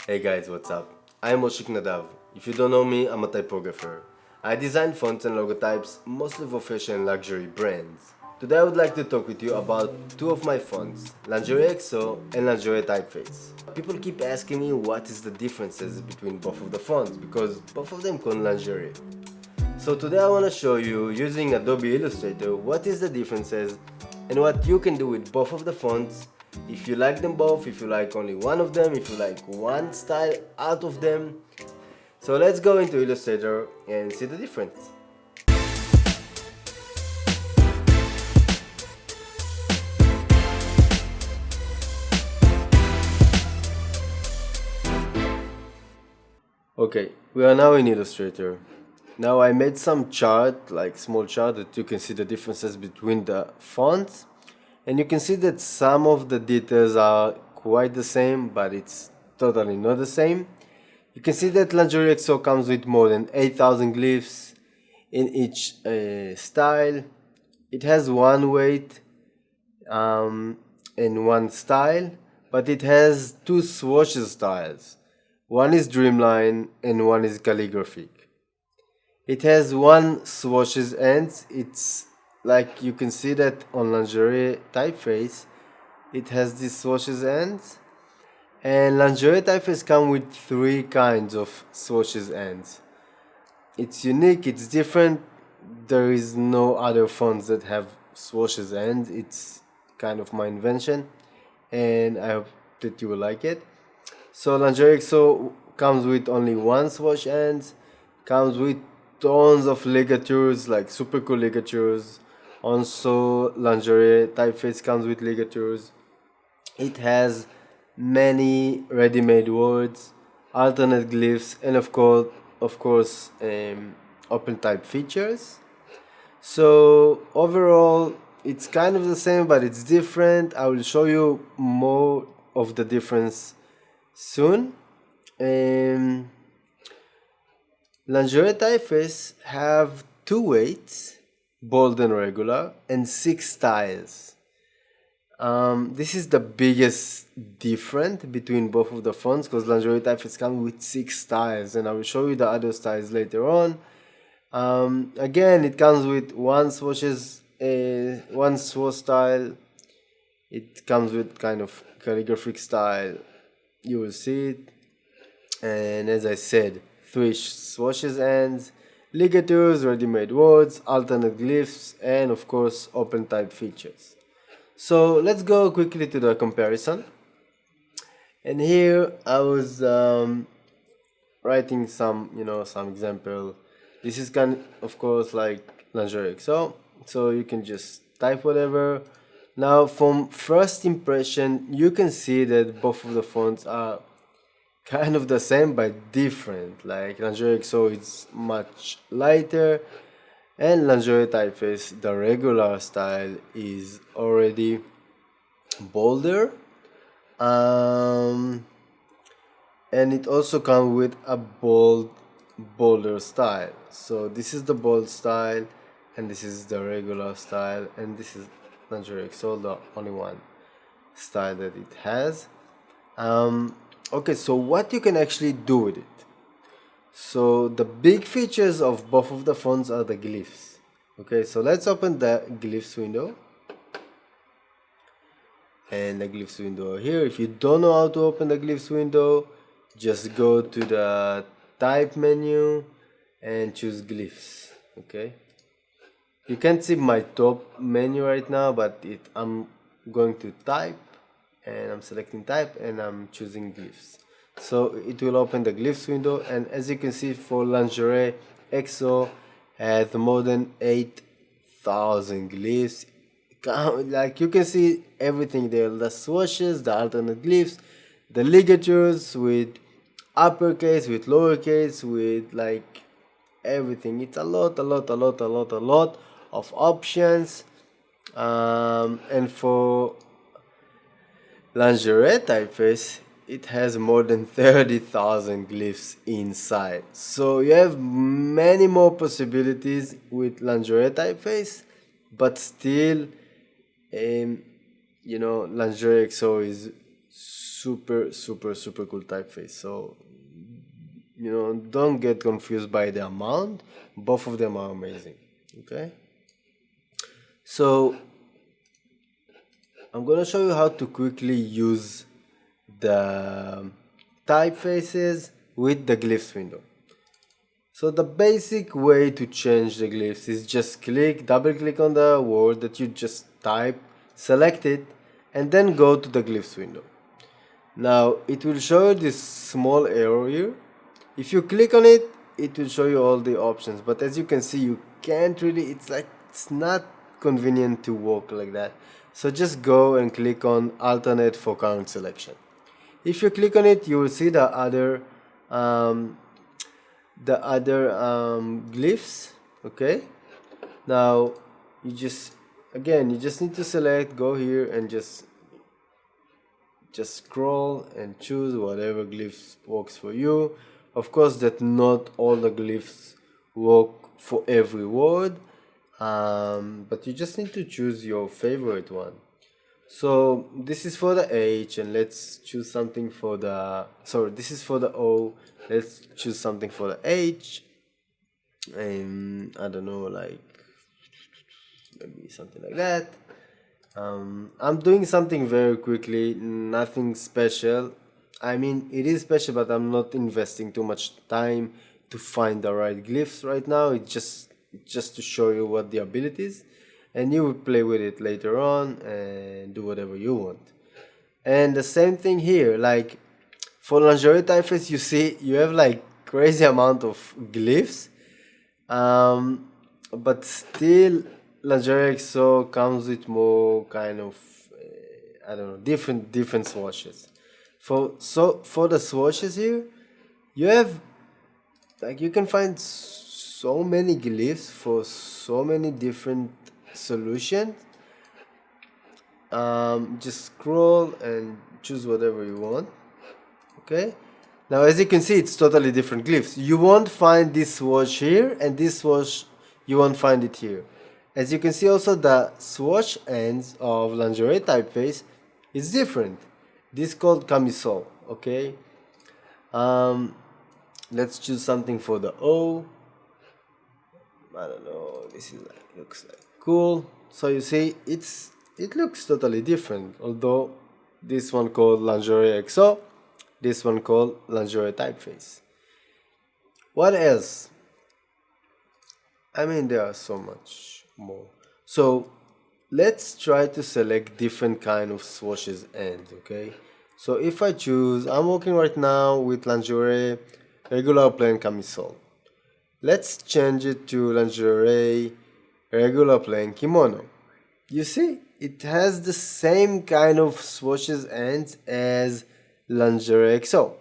Hey guys, what's up? I'm Moshik Nadav. If you don't know me, I'm a typographer. I design fonts and logotypes mostly for fashion and luxury brands. Today I would like to talk with you about two of my fonts, Lingerie XO and Lingerie Typeface. People keep asking me what is the differences between both of the fonts because both of them call lingerie. So today I want to show you using Adobe Illustrator what is the differences and what you can do with both of the fonts. If you like them both, if you like only one of them, if you like one style out of them. So let's go into Illustrator and see the difference. Okay, we are now in Illustrator. Now I made some chart, like small chart, that you can see the differences between the fonts. And you can see that some of the details are quite the same, but it's totally not the same. You can see that Lingerie XO comes with more than 8,000 glyphs in each style. It has one weight and one style, but it has two swatches styles. One is Dreamline and one is Calligraphic. It has one swatches ends. It's like you can see that on Lingerie Typeface. It has these swatches ends. And Lingerie Typeface come with three kinds of swatches ends. It's unique, it's different. There is no other fonts that have swatches ends. It's kind of my invention. And I hope that you will like it. So Lingerie XO comes with only one swatch ends. Comes with tons of ligatures, like super cool ligatures. Also, Lingerie Typeface comes with ligatures. It has many ready-made words, alternate glyphs, and of course, open type features. So overall, it's kind of the same, but it's different. I will show you more of the difference soon. Lingerie typeface have two weights, bold and regular, and 6 styles. This is the biggest difference between both of the fonts because Lingerie typeface comes with 6 styles, and I will show you the other styles later on. Again, it comes with one swatch style. It comes with kind of calligraphic style. You will see it. And as I said, three swatches ends, ligatures, ready-made words, alternate glyphs, and of course open type features. So let's go quickly to the comparison. And here I was writing some example. This is of course like Lingerie XO, so you can just type whatever. Now from first impression you can see that both of the fonts are kind of the same but different. Like Lingerie XO is much lighter, and Lingerie typeface, the regular style, is already bolder. Um, and it also comes with a bolder style. So this is the bold style, and this is the regular style, and this is Lingerie XO, the only one style that it has. Okay, so what you can actually do with it. So the big features of both of the fonts are the glyphs. Okay, so let's open the glyphs window. And the glyphs window here. If you don't know how to open the glyphs window, just go to the type menu and choose glyphs. Okay. You can't see my top menu right now, but I'm going to type, and I'm selecting type, and I'm choosing glyphs. So it will open the glyphs window, and as you can see, for Lingerie XO has more than 8,000 glyphs. Like you can see everything there, the swatches, the alternate glyphs, the ligatures with uppercase, with lowercase, with like everything. It's a lot of options. And for Lingerie typeface, it has more than 30,000 glyphs inside. So you have many more possibilities with Lingerie typeface, but still, Lingerie XO is super cool typeface. So don't get confused by the amount. Both of them are amazing. Okay, so I'm gonna show you how to quickly use the typefaces with the glyphs window. So the basic way to change the glyphs is just double click on the word that you just type, select it, and then go to the glyphs window. Now it will show you this small arrow here. If you click on it, it will show you all the options, but as you can see, you can't really, it's not convenient to work like that. So just go and click on alternate for current selection. If you click on it, you will see the other glyphs. Okay, now you just need to select, go here and just scroll and choose whatever glyphs works for you. Of course that not all the glyphs work for every word, but you just need to choose your favorite one. So this is for the H, and let's choose something for the, this is for the O, let's choose something for the H, and I don't know, like maybe something like that. I'm doing something very quickly, nothing special. I mean, it is special, but I'm not investing too much time to find the right glyphs right now. It's just to show you what the ability is, and you will play with it later on and do whatever you want. And the same thing here, like for lingerie typeface, you see you have like crazy amount of glyphs, but still Lingerie XO comes with more kind of I don't know, different swatches. For the swatches here, you have like you can find so many glyphs for so many different solutions. Just scroll and choose whatever you want. Okay, now as you can see, it's totally different glyphs. You won't find this swatch here, and this swatch you won't find it here. As you can see also, the swatch ends of lingerie typeface is different. This is called camisole. Okay, let's choose something for the O. I don't know, this is like, looks like cool. So you see, it looks totally different, although this one called Lingerie XO, this one called Lingerie Typeface. What else? I mean, there are so much more. So let's try to select different kind of swatches ends. Okay, so if I choose, I'm working right now with lingerie regular plain camisole. Let's change it to lingerie regular plain kimono. You see, it has the same kind of swatches ends as lingerie XO.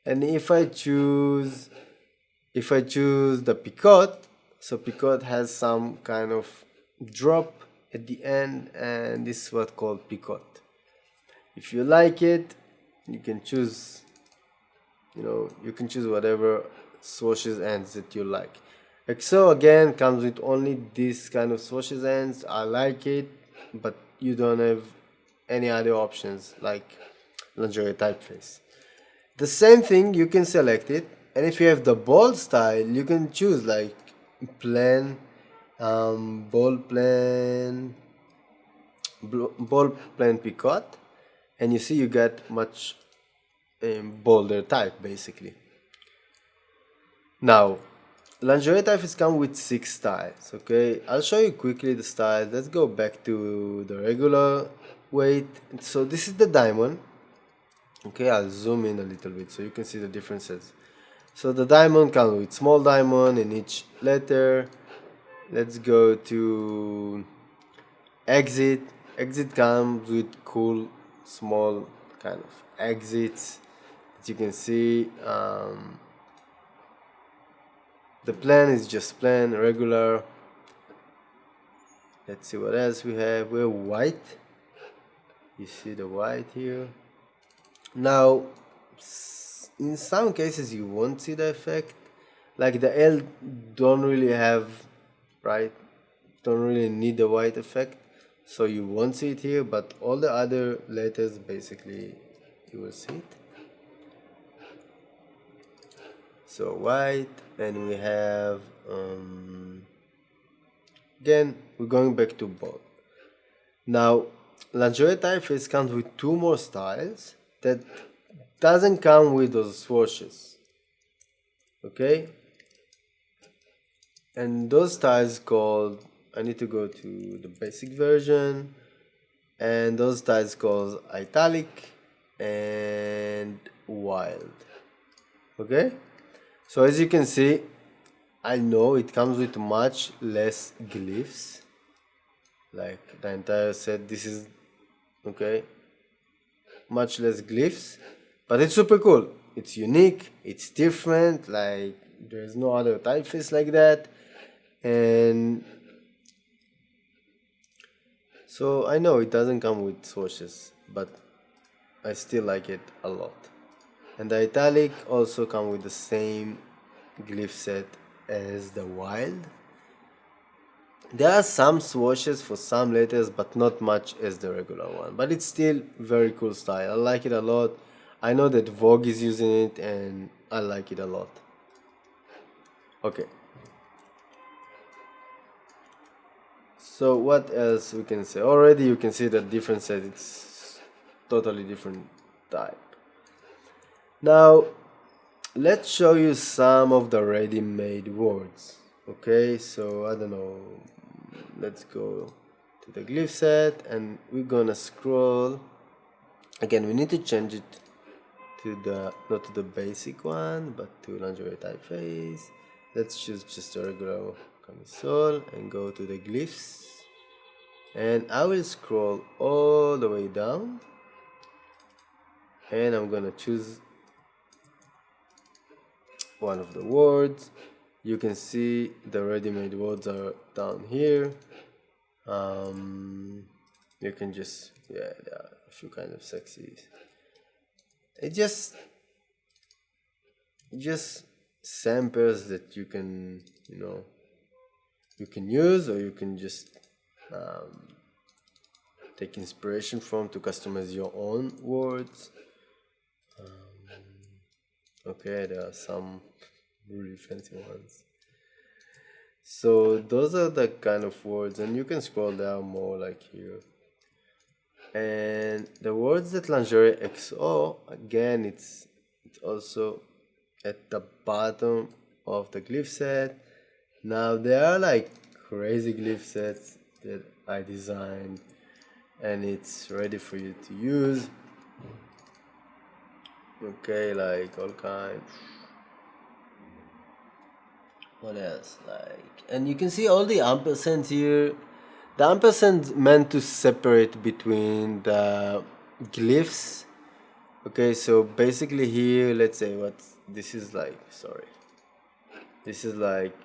And if I choose the picot, so picot has some kind of drop at the end, and this is what's called picot. If you like it, you can choose whatever swatches ends that you like. XO again comes with only this kind of swatches ends. I like it, but you don't have any other options like lingerie typeface. The same thing, you can select it, and if you have the bold style, you can choose like plain, bold plain picot, and you see you get much bolder type basically. Now lingerie typeface come with 6 styles. Okay, I'll show you quickly the styles. Let's go back to the regular weight. So this is the diamond. Okay, I'll zoom in a little bit so you can see the differences. So the diamond comes with small diamond in each letter. Let's go to exit. Exit comes with cool small kind of exits that you can see. The plan is just plain, regular. Let's see what else we have. We have white. You see the white here. Now, in some cases you won't see the effect. Like the L don't really need the white effect, so you won't see it here, but all the other letters basically you will see it. So white, and we have again we're going back to bold. Now Lingerie Typeface comes with two more styles that doesn't come with those swatches. Okay, and those styles called, I need to go to the basic version, and those styles called italic and wild. Okay, so as you can see, I know it comes with much less glyphs, like the entire set. This is okay, much less glyphs, but it's super cool. It's unique, it's different, like there's no other typeface like that. And so I know it doesn't come with swatches, but I still like it a lot. And the italic also come with the same glyph set as the wild. There are some swatches for some letters, but not much as the regular one. But it's still very cool style. I like it a lot. I know that Vogue is using it, and I like it a lot. Okay. So what else we can say? Already you can see the different set. It's totally different type. Now let's show you some of the ready-made words. Okay, so I don't know, let's go to the glyph set, and we're gonna scroll. Again, we need to change it to the, not to the basic one, but to Lingerie Typeface. Let's choose just a regular camisole and go to the glyphs, and I will scroll all the way down, and I'm gonna choose one of the words. You can see the ready-made words are down here. You can just, yeah, there are a few kind of sexies. It just samples that you can, you know, you can use, or you can just take inspiration from to customize your own words. Okay, there are some really fancy ones. So those are the kind of words, and you can scroll down more, like here. And the words that Lingerie XO, again, it's also at the bottom of the glyph set. Now there are like crazy glyph sets that I designed, and it's ready for you to use. Okay, like all kinds. What else? Like, and you can see all the ampersands here. The ampersand meant to separate between the glyphs. Okay, so basically here, let's say what this is like. Sorry, this is like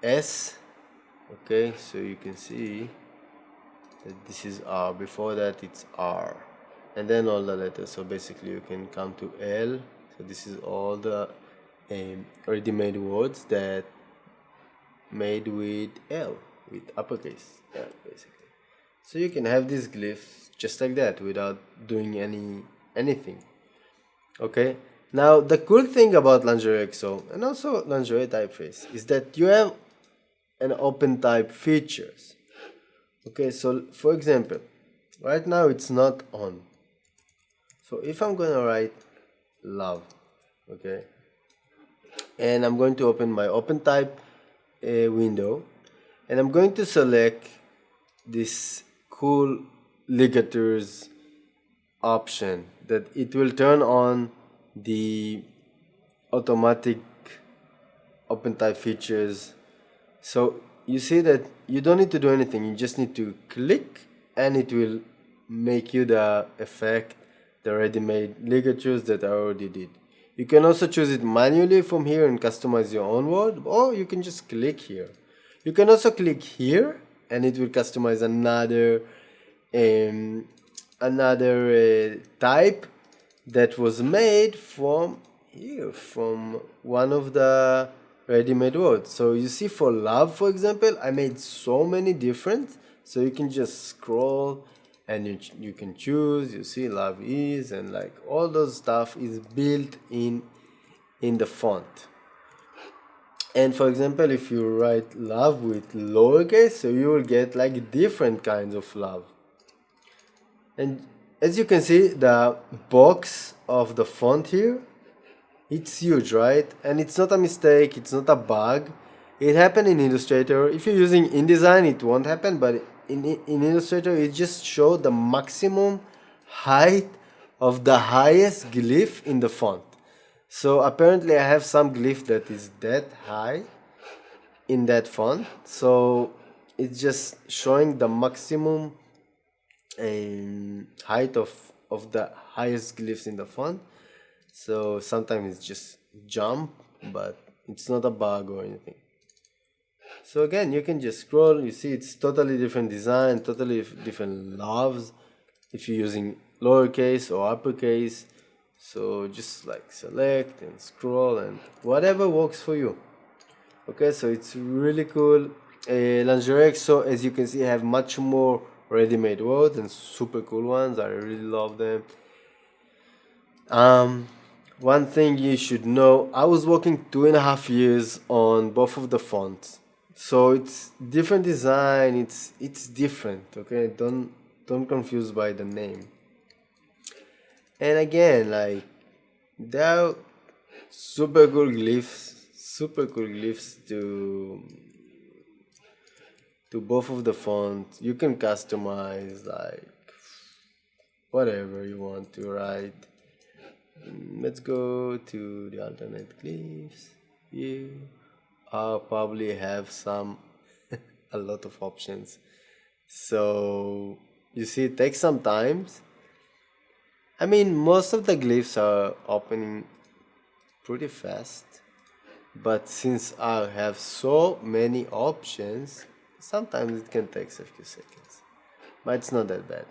S. Okay, so you can see that this is R. Before that, it's R, and then all the letters. So basically, you can come to L. So this is all the ready-made words that made with L, with uppercase, yeah, basically. So you can have these glyphs just like that without doing anything. Okay, now the cool thing about Lingerie XO and also Lingerie Typeface is that you have an open type features. Okay, so for example, right now it's not on. So if I'm gonna write love, okay, and I'm going to open my open type window, and I'm going to select this cool ligatures option, that it will turn on the automatic open type features. So you see that you don't need to do anything, you just need to click, and it will make you the effect, the ready-made ligatures that I already did. You can also choose it manually from here and customize your own word, or you can just click here. You can also click here, and it will customize another type that was made from here, from one of the ready-made words. So you see, for love, for example, I made so many different, so you can just scroll and you can choose, you see love is, and like all those stuff is built in the font. And for example, if you write love with lowercase, so you will get like different kinds of love. And as you can see, the box of the font here, it's huge, right? And it's not a mistake, it's not a bug. It happened in Illustrator. If you're using InDesign, it won't happen, but in Illustrator, it just showed the maximum height of the highest glyph in the font. So apparently I have some glyph that is that high in that font. So it's just showing the maximum height of the highest glyphs in the font. So sometimes it's just jump, but it's not a bug or anything. So again, you can just scroll, you see it's totally different design, totally different loves if you're using lowercase or uppercase. So just like select and scroll and whatever works for you. Okay, so it's really cool. Lingerie XO, as you can see, have much more ready-made words and super cool ones. I really love them. One thing you should know, I was working 2.5 years on both of the fonts. So it's different design, it's different, okay? Don't confuse by the name. And again, like there are super cool glyphs to both of the fonts. You can customize like whatever you want to write. Let's go to the alternate glyphs here. I'll probably have some a lot of options. So you see, it takes some time. I mean, most of the glyphs are opening pretty fast, but since I have so many options, sometimes it can take a few seconds, but it's not that bad.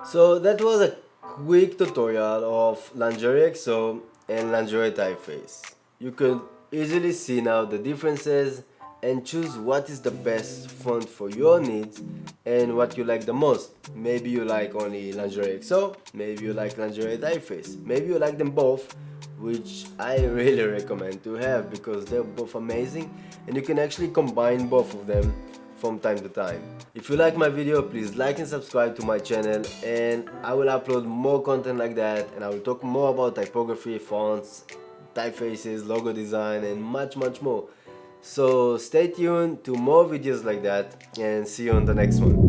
So that was a quick tutorial of Lingerie XO and Lingerie Typeface. You can easily see now the differences and choose what is the best font for your needs and what you like the most. Maybe you like only Lingerie XO, maybe you like Lingerie Typeface, maybe you like them both, which I really recommend to have because they're both amazing and you can actually combine both of them from time to time. If you like my video, please like and subscribe to my channel, and I will upload more content like that, and I will talk more about typography, fonts, typefaces, logo design, and much more. So stay tuned to more videos like that, and see you on the next one.